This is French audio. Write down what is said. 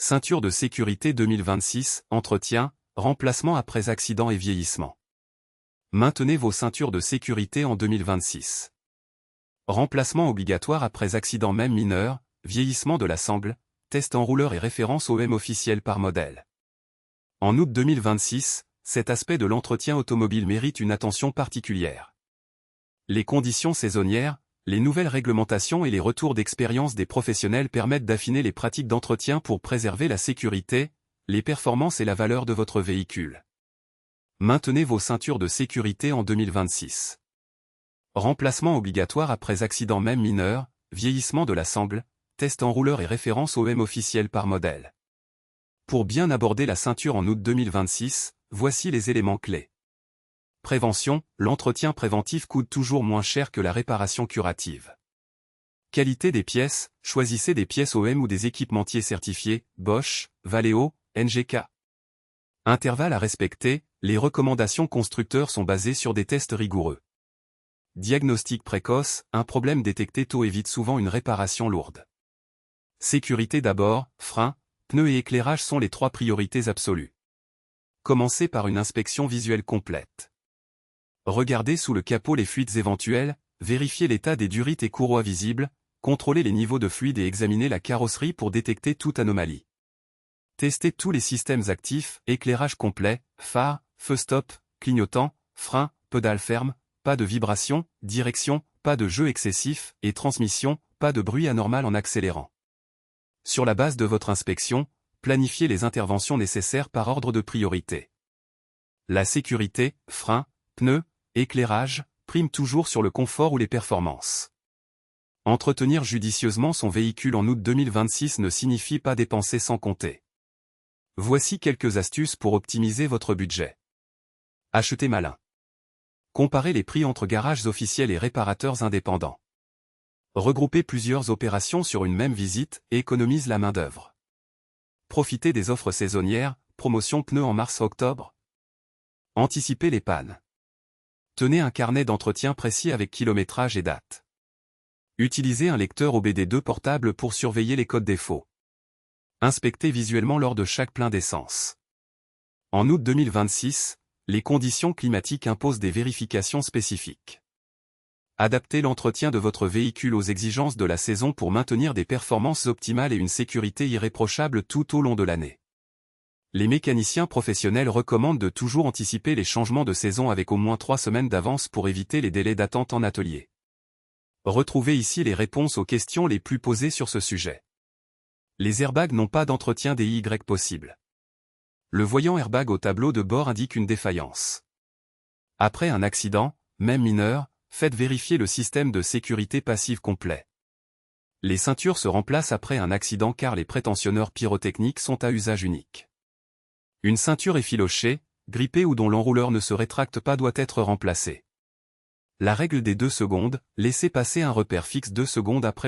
Ceinture de sécurité 2026, entretien, remplacement après accident et vieillissement. Maintenez vos ceintures de sécurité en 2026. Remplacement obligatoire après accident même mineur, vieillissement de la sangle, test enrouleur et référence OEM officielle par modèle. En août 2026, cet aspect de l'entretien automobile mérite une attention particulière. Les conditions saisonnières, les nouvelles réglementations et les retours d'expérience des professionnels permettent d'affiner les pratiques d'entretien pour préserver la sécurité, les performances et la valeur de votre véhicule. Maintenez vos ceintures de sécurité en 2026. Remplacement obligatoire après accident même mineur, vieillissement de la sangle, test enrouleur et référence OEM officielle par modèle. Pour bien aborder la ceinture en août 2026, voici les éléments clés. Prévention, l'entretien préventif coûte toujours moins cher que la réparation curative. Qualité des pièces, choisissez des pièces OEM ou des équipementiers certifiés, Bosch, Valeo, NGK. Intervalle à respecter, les recommandations constructeurs sont basées sur des tests rigoureux. Diagnostic précoce, un problème détecté tôt évite souvent une réparation lourde. Sécurité d'abord, freins, pneus et éclairage sont les 3 priorités absolues. Commencez par une inspection visuelle complète. Regardez sous le capot les fuites éventuelles, vérifiez l'état des durites et courroies visibles, contrôlez les niveaux de fluide et examinez la carrosserie pour détecter toute anomalie. Testez tous les systèmes actifs, éclairage complet, phare, feu stop, clignotant, frein, pédale ferme, pas de vibration, direction, pas de jeu excessif, et transmission, pas de bruit anormal en accélérant. Sur la base de votre inspection, planifiez les interventions nécessaires par ordre de priorité. La sécurité, frein, pneus, éclairage, prime toujours sur le confort ou les performances. Entretenir judicieusement son véhicule en août 2026 ne signifie pas dépenser sans compter. Voici quelques astuces pour optimiser votre budget. Achetez malin. Comparez les prix entre garages officiels et réparateurs indépendants. Regroupez plusieurs opérations sur une même visite et économise la main-d'œuvre. Profitez des offres saisonnières, promotion pneus en mars-octobre. Anticipez les pannes. Tenez un carnet d'entretien précis avec kilométrage et date. Utilisez un lecteur OBD2 portable pour surveiller les codes défauts. Inspectez visuellement lors de chaque plein d'essence. En août 2026, les conditions climatiques imposent des vérifications spécifiques. Adaptez l'entretien de votre véhicule aux exigences de la saison pour maintenir des performances optimales et une sécurité irréprochable tout au long de l'année. Les mécaniciens professionnels recommandent de toujours anticiper les changements de saison avec au moins 3 semaines d'avance pour éviter les délais d'attente en atelier. Retrouvez ici les réponses aux questions les plus posées sur ce sujet. Les airbags n'ont pas d'entretien DIY possible. Le voyant airbag au tableau de bord indique une défaillance. Après un accident, même mineur, faites vérifier le système de sécurité passive complet. Les ceintures se remplacent après un accident car les prétensionneurs pyrotechniques sont à usage unique. Une ceinture effilochée, grippée ou dont l'enrouleur ne se rétracte pas doit être remplacée. La règle des 2 secondes, laissez passer un repère fixe 2 secondes après le